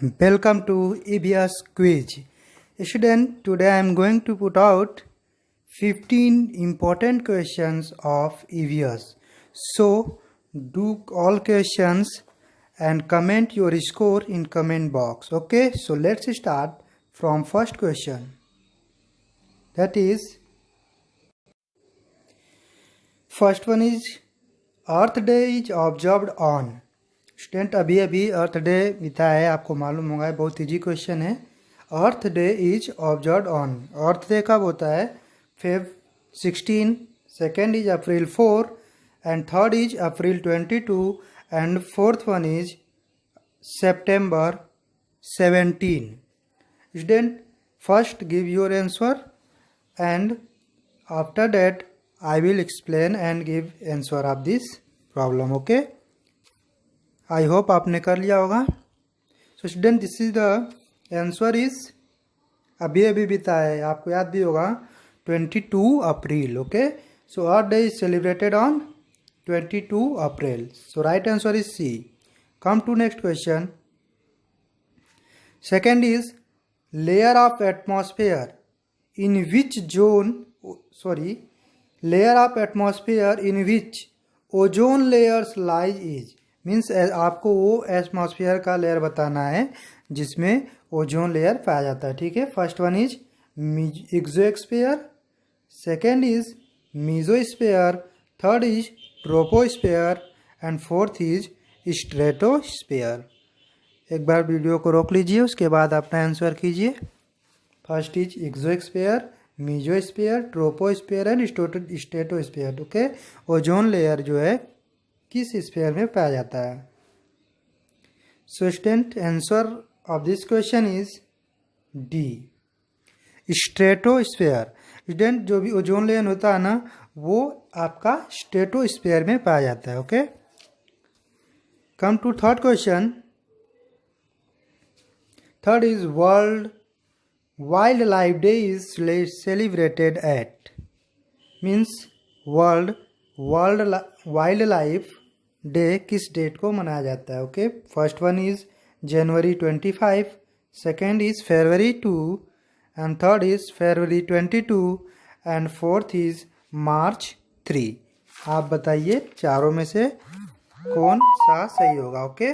Welcome to EBS quiz. Student, today I am going to put out 15 important questions of EBS. So, do all questions and comment your score in comment box. Okay, so let's start from first question. That is, first one is Earth Day is observed on. Student अभी अर्थ day बीता है, आपको मालूम होगा, बहुत easy question है. Earth day is observe on. Earth day कब होता है? Feb 16, second is April 4 and third is April 22 and fourth one is September 17. Student first give your answer and after that I will explain and give answer of this problem. Okay, I hope आपने कर लिया होगा. So student, this is the answer is अभी बीता है, आपको याद भी होगा, 22 अप्रैल. Okay, so our day is celebrated on 22 April. So right answer is C. Come to next question. Second is layer of atmosphere in which layer of atmosphere in which ozone layers lies is. Means आपको वो atmosphere का layer बताना है जिसमें ozone layer पाया जाता है. ठीक है, first one is exosphere, second is mesosphere, third is troposphere and fourth is stratosphere. एक बार वीडियो को रोक लीजिए, उसके बाद अपना आंसर कीजिए. First is exosphere, mesosphere, troposphere and stratosphere. Okay, ozone layer जो है किस स्फीयर में पाया जाता है? So student, answer of this question is D, stratosphere. Student, जो भी ओजोन लेयर होता है ना, वो आपका स्ट्रेटोस्फीयर में पाया जाता है. Okay, come to third question. Third is world wild life day is celebrated at. Means world wild life day किस डेट को मनाया जाता है? Okay, first one is January 25, second is February 2 and third is February 22 and fourth is March 3. आप बताइए चारों में से कौन सा सही होगा? Okay,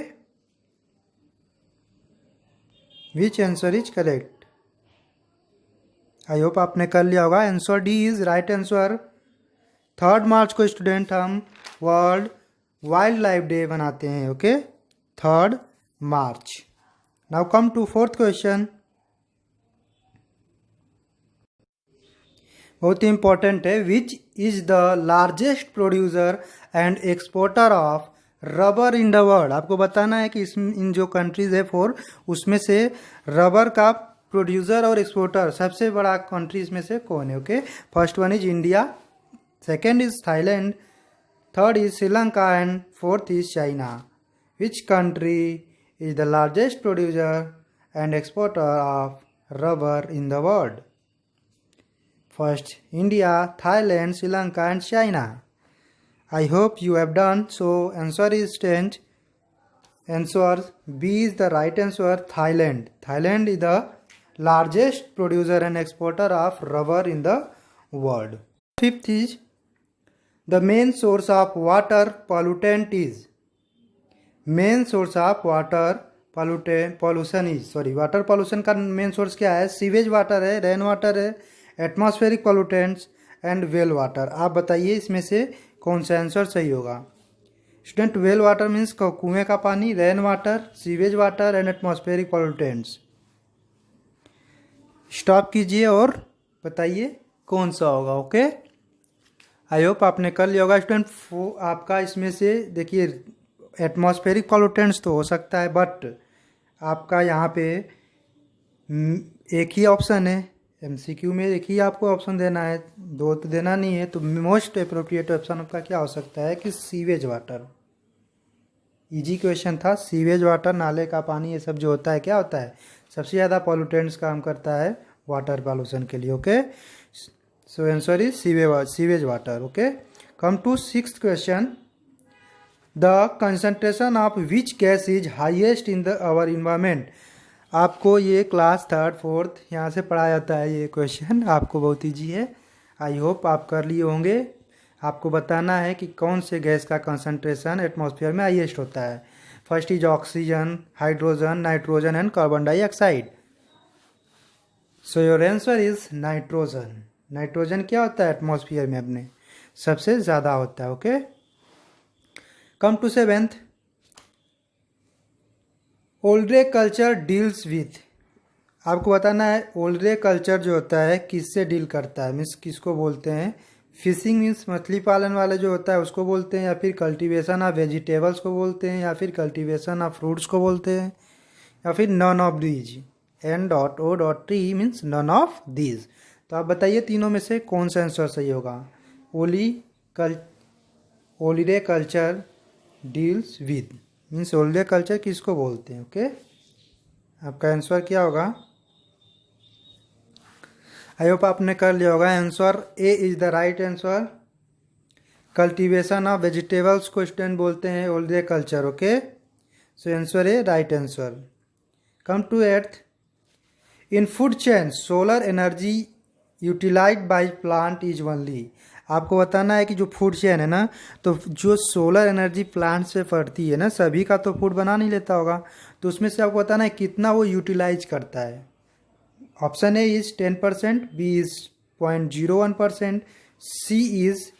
which answer is correct? I hope आपने कर लिया होगा. Answer D is right answer. 3 March को स्टूडेंट हम वर्ल्ड वाइल्ड लाइफ डे मनाते हैं. Okay, 3 March. Now come to fourth question. बहुत ही इंपॉर्टेंट है. Which is the largest producer and exporter of rubber in the world. आपको बताना है कि इन जो कंट्रीज है 4, उसमें से रबर का प्रोड्यूसर और एक्सपोर्टर सबसे बड़ा कंट्रीज में से कौन है? Okay, first one is India, second is Thailand, third is Sri Lanka and fourth is China. Which country is the largest producer and exporter of rubber in the world? First, India, Thailand, Sri Lanka and China. I hope you have done. So answer is 10. Answer B is the right answer. Thailand. Thailand is the largest producer and exporter of rubber in the world. Fifth is the main source of water pollutant is. Main source of water pollution is, water pollution का main source क्या है? Sewage water है, rain water है, atmospheric pollutants and well water. आप बताइए इसमें से कौन सा आंसर सही होगा? स्टूडेंट, वेल वाटर मीन्स कुएं का पानी, rain water, sewage water and atmospheric pollutants. Stop कीजिए और बताइए कौन सा होगा. ओके, आई होप आपने कर लिया होगा. स्टूडेंट, आपका इसमें से देखिए एटमॉस्फेरिक पॉल्यूटेंट्स तो हो सकता है, बट आपका यहाँ पे एक ही ऑप्शन है. एमसीक्यू में एक ही आपको ऑप्शन देना है, 2 तो देना नहीं है. तो मोस्ट अप्रोप्रिएट ऑप्शन आपका क्या हो सकता है कि सीवेज वाटर. इजी क्वेश्चन था. सीवेज वाटर, नाले का पानी, ये सब जो होता है क्या होता है? सबसे ज़्यादा पॉल्यूटेंट्स काम करता है वाटर पॉल्यूशन के लिए. Okay, so answer is sewage water. Okay, come to sixth question. The concentration of which gas is highest in our environment? आपको ये क्लास थर्ड फोर्थ यहाँ से पढ़ाया जाता है। ये क्वेश्चन आपको बहुत ईजी है। आई होप आप कर लिए होंगे। आपको बताना है कि कौन से गैस का कंसंट्रेशन एटमॉस्फेयर में हाईएस्ट होता है। First is oxygen, hydrogen, nitrogen and carbon dioxide. So your answer is nitrogen. Nitrogen क्या होता है एटमॉस्फेयर में अपने सबसे ज़्यादा होता है। Okay, come to seventh. Olericulture deals with, आपको बताना है ओल्ड्रे कल्चर जो होता है किससे डील करता है, मीन्स किसको बोलते हैं। फिशिंग मीन्स मछली पालन वाले जो होता है उसको बोलते हैं, या फिर कल्टीवेशन ऑफ वेजिटेबल्स को बोलते हैं, या फिर कल्टीवेशन ऑफ फ्रूट्स को बोलते हैं, या फिर none of these. N.O.T means none of these. तो आप बताइए तीनों में से कौन सा आंसर सही होगा। Olericulture deals with means olericulture किसको बोलते हैं। ओके, आपका आंसर क्या होगा। आई होप आपने कर लिया होगा answer. A is the right answer. Cultivation of vegetables को स्टूडेंट बोलते हैं olericulture. Okay, so answer A right answer. Come to eighth. In food chain solar energy utilised by plant is only. आपको बताना है कि जो food chain है ना, तो जो सोलर एनर्जी प्लांट से पड़ती है ना, सभी का तो फूड बना नहीं लेता होगा, तो उसमें से आपको बताना है कितना वो यूटिलाइज करता है। Option A is 10%, B is 0.01%, C is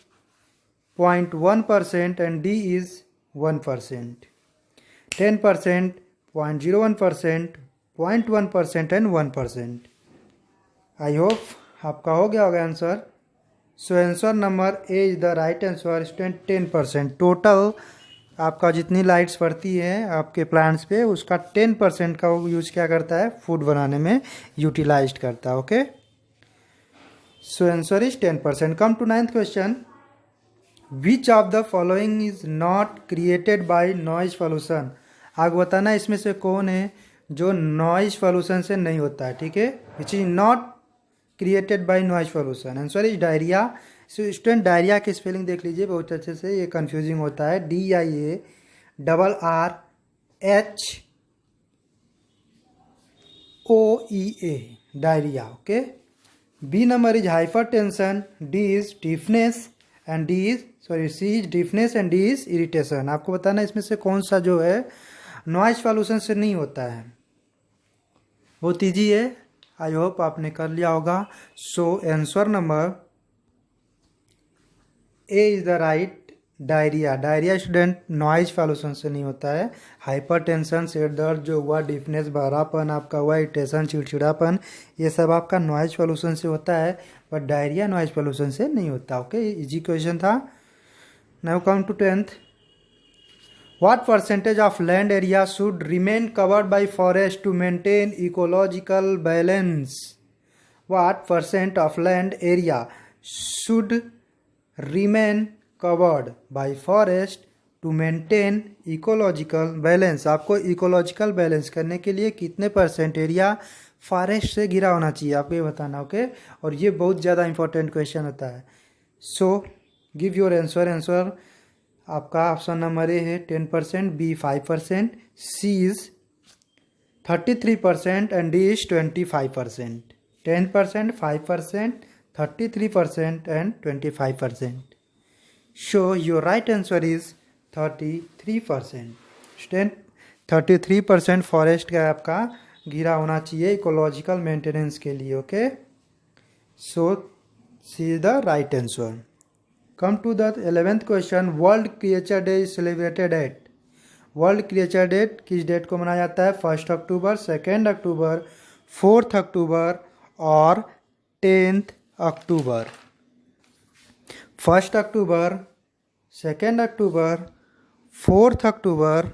0.1% and D is 1%। 10%, 0.01%, 0.1% and 1%। I hope आपका हो गया होगा answer. So answer number A is the right answer. 10%। Total आपका जितनी लाइट्स पड़ती है आपके प्लांट्स पे, उसका 10% का वो यूज क्या करता है, फूड बनाने में यूटिलाइज करता है। Okay, so answer is 10%। Come to 9th question. Which of the following is not created by noise pollution. आपको बताना है इसमें से कौन है जो नॉइज पॉल्यूशन से नहीं होता है। ठीक है, which is not created by noise pollution. Answer is diarrhoea. So student diarrhoea की स्पेलिंग देख लीजिए बहुत अच्छे से, ये कंफ्यूजिंग होता है। DIARRHOEA diarrhoea. Okay, B number is hypertension, D is deafness and C is deafness and D is irritation. आपको बताना है इसमें से कौन सा जो है नॉइज पॉल्यूशन से नहीं होता है। बहुत ईजी है, आई होप आपने कर लिया होगा। So answer number A is the right. Diarrhoea. Diarrhoea student noise pollution से नहीं होता है। हाइपरटेंशन, सिर दर्द जो हुआ, डिफनेस बहरापन आपका हुआ, इरिटेशन चिड़चिड़ापन, ये सब आपका नॉइज पॉल्यूशन से होता है, बट डायरिया नॉइज पॉल्यूशन से नहीं होता। ओके, इजी क्वेश्चन था। Now come to 10th। What percentage of land area should remain covered by forest to maintain ecological balance? What percent of land area should remain covered by forest to maintain ecological balance? आपको ecological balance करने के लिए कितने percent area forest से घिरा होना चाहिए, आपको ये बताना। ओके, और ये बहुत ज़्यादा इंपॉर्टेंट क्वेश्चन होता है। So give your answer. Answer आपका ऑप्शन नंबर ए है 10%, B 5%, C is 33% and D is 25%। 10%, 5%, 33% and 25%। So your right answer is 33%। 33% forest का आपका घिरा होना चाहिए इकोलॉजिकल मेंटेनेंस के लिए। Okay, so C is the right answer. Come to the 11th question. World creature day is celebrated at. World creature day किस date को मनाया जाता है। 1 अक्टूबर, 2 अक्टूबर, 4 अक्टूबर और 10 अक्टूबर। 1 October, 2 October, 4 October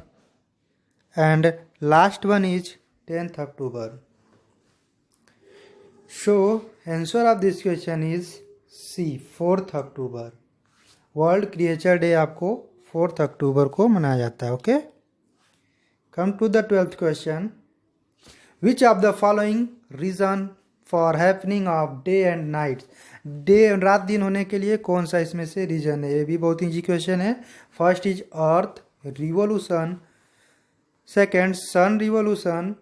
and last one is 10 October. So answer of this question is C 4 October. वर्ल्ड creature डे आपको 4 अक्टूबर को मनाया जाता है। Okay, come to the 12th question. Which of the following reason for happening of day and night. Day रात दिन होने के लिए कौन सा इसमें से रीजन है, ये भी बहुत ईजी क्वेश्चन है। First is earth revolution, second sun revolution,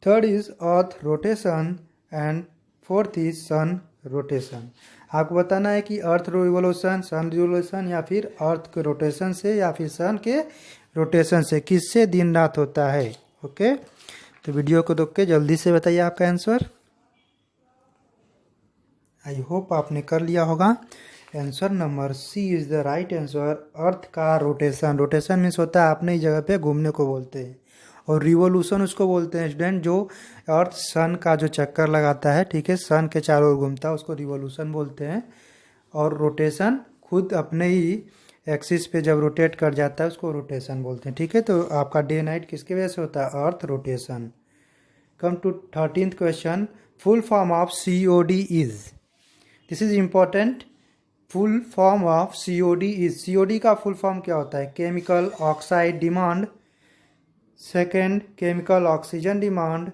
third is earth rotation and fourth is sun rotation. आपको बताना है कि अर्थ रिवोल्यूशन, सन रिवोल्यूशन या फिर अर्थ के रोटेशन से या फिर सन के रोटेशन से किससे दिन रात होता है। ओके, तो वीडियो को देख के जल्दी से बताइए आपका आंसर। आई होप आपने कर लिया होगा। Answer number C is the right answer. Earth का रोटेशन, रोटेशन मीन्स होता है अपने ही जगह पे घूमने को बोलते हैं, और रिवोल्यूशन उसको बोलते हैं स्टूडेंट जो अर्थ सन का जो चक्कर लगाता है, ठीक है, सन के चारों ओर घूमता है, उसको रिवोल्यूशन बोलते हैं। और रोटेशन खुद अपने ही एक्सिस पे जब रोटेट कर जाता है उसको रोटेशन बोलते हैं। ठीक है, तो आपका डे नाइट किसकी वजह से होता है? Earth rotation. Come to 13th question. Full form of COD is, this is important. Full form of COD is, COD का फुल फॉर्म क्या होता है? Chemical oxide demand, second chemical oxygen demand,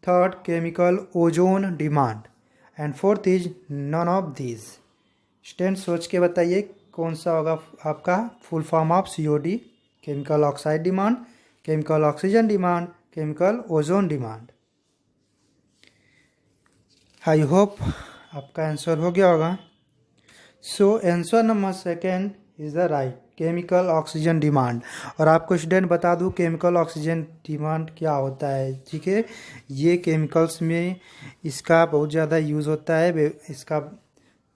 third chemical ozone demand, and fourth is none of these. Student सोच के बताइए कौन सा होगा आपका full form of COD? Chemical oxide demand, chemical oxygen demand, chemical ozone demand. I hope आपका answer हो गया होगा। So answer number second is the right, chemical oxygen demand. और आपको स्टूडेंट बता दूं केमिकल ऑक्सीजन डिमांड क्या होता है। ठीक है, ये केमिकल्स में इसका बहुत ज़्यादा यूज़ होता है इसका।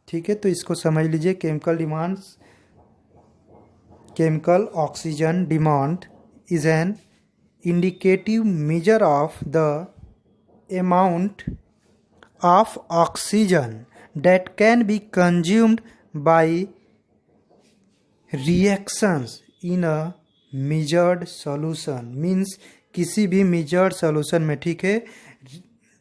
ठीक है, तो इसको समझ लीजिए। Chemical demands, chemical oxygen demand is an indicative measure of the amount of oxygen that can be consumed by reactions in a measured solution। Means किसी भी measured solution में, ठीक है,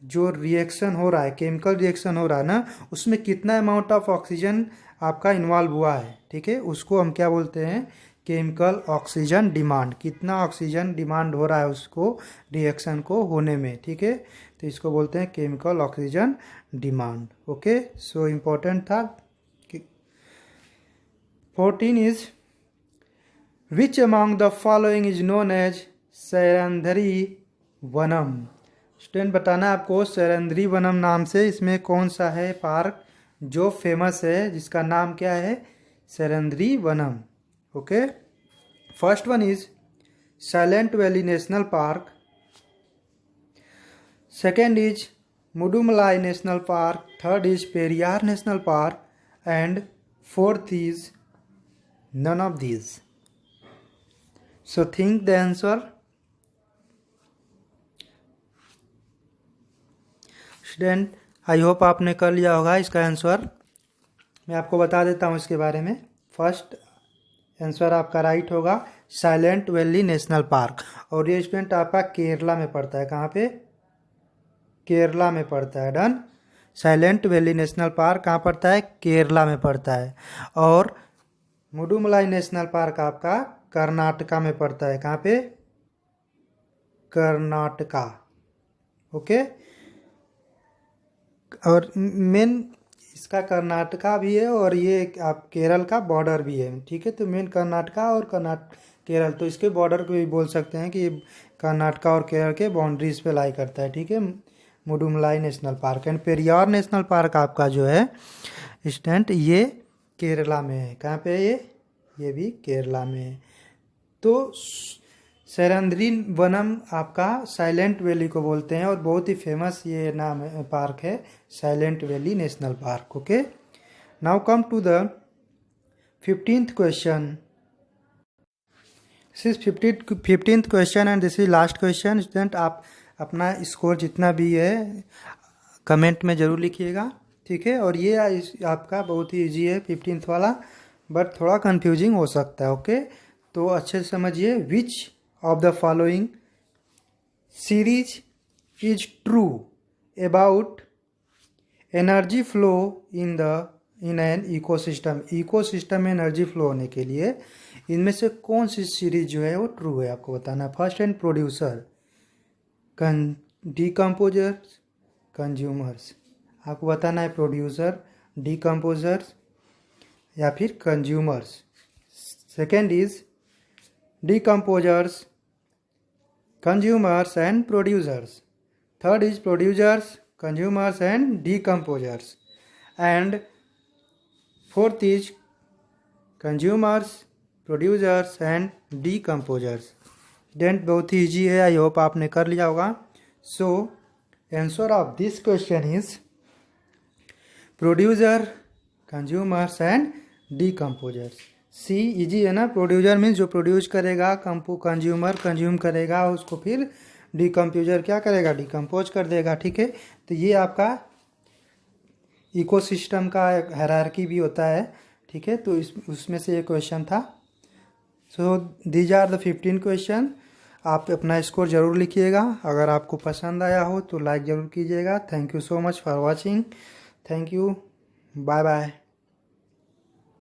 जो रिएक्शन हो रहा है, केमिकल रिएक्शन हो रहा है ना, उसमें कितना अमाउंट ऑफ ऑक्सीजन आपका इन्वॉल्व हुआ है, ठीक है, उसको हम क्या बोलते हैं? Chemical oxygen demand. कितना ऑक्सीजन डिमांड हो रहा है उसको रिएक्शन को होने में, ठीक है, तो इसको बोलते हैं chemical oxygen demand. Okay, so important था। 14 is which among the following is known as Sairandhri Vanam. Student बताना आपको सैरंध्री वनम नाम से इसमें कौन सा है पार्क जो फेमस है, जिसका नाम क्या है? Sairandhri Vanam. Okay, first one is silent valley national park, second is Mudumalai national park, third is Periyar national park, and fourth is none of these. So think the answer. Student I hope आपने कर लिया होगा इसका आंसर। मैं आपको बता देता हूँ इसके बारे में। फर्स्ट आंसर आपका राइट होगा साइलेंट वैली नेशनल पार्क, और ये स्टूडेंट आपका केरला में पड़ता है। कहाँ पे? केरला में पड़ता है। Done. Silent valley national park कहाँ पड़ता है? केरला में पड़ता है। और मुडुमलाई नेशनल पार्क आपका कर्नाटका में पड़ता है। कहाँ पे? कर्नाटका। ओके, और मेन इसका कर्नाटका भी है और ये आप केरल का बॉर्डर भी है। ठीक है, तो मेन कर्नाटका और केरल, तो इसके बॉर्डर को भी बोल सकते हैं कि ये कर्नाटका और केरल के बाउंड्रीज पे लाई करता है। ठीक है, Mudumalai national park. And Periyar national park आपका जो है स्टूडेंट ये केरला में है। कहाँ पे है ये भी केरला में है। तो सैरंध्री वनम आपका साइलेंट वैली को बोलते हैं, और बहुत ही फेमस ये नाम है, पार्क है silent valley national park. Okay, now come to the 15th question. This is 15th question and this is last question. Student आप अपना स्कोर जितना भी है कमेंट में ज़रूर लिखिएगा। ठीक है, और ये आपका बहुत ही ईजी है 15th वाला, बट थोड़ा कंफ्यूजिंग हो सकता है। ओके, तो अच्छे से समझिए। विच of the following series is true about energy flow in an ecosystem. Ecosystem में एनर्जी फ्लो होने के लिए इनमें से कौन सी सीरीज जो है वो ट्रू है, आपको बताना है। First and producer, decomposers, consumers. आपको बताना है प्रोड्यूसर, डिकम्पोजर्स या फिर consumers. Second is decomposers, consumers and producers. Third is producers, consumers and decomposers, and fourth is consumers, producers and decomposers. Student बहुत ही ईजी है, आई होप आपने कर लिया होगा। So answer of this question is producer, consumers and decomposers. See easy है ना। Producer means जो produce करेगा, कंज्यूमर कंज्यूम करेगा, उसको फिर डीकम्पोजर क्या करेगा, डिकम्पोज कर देगा। ठीक है, तो ये आपका इकोसिस्टम का हायरार्की भी होता है। ठीक है, तो उसमें से ये क्वेश्चन था। So these are the 15 question. आप अपना स्कोर ज़रूर लिखिएगा। अगर आपको पसंद आया हो तो लाइक ज़रूर कीजिएगा। Thank you so much for watching. Thank you, bye bye.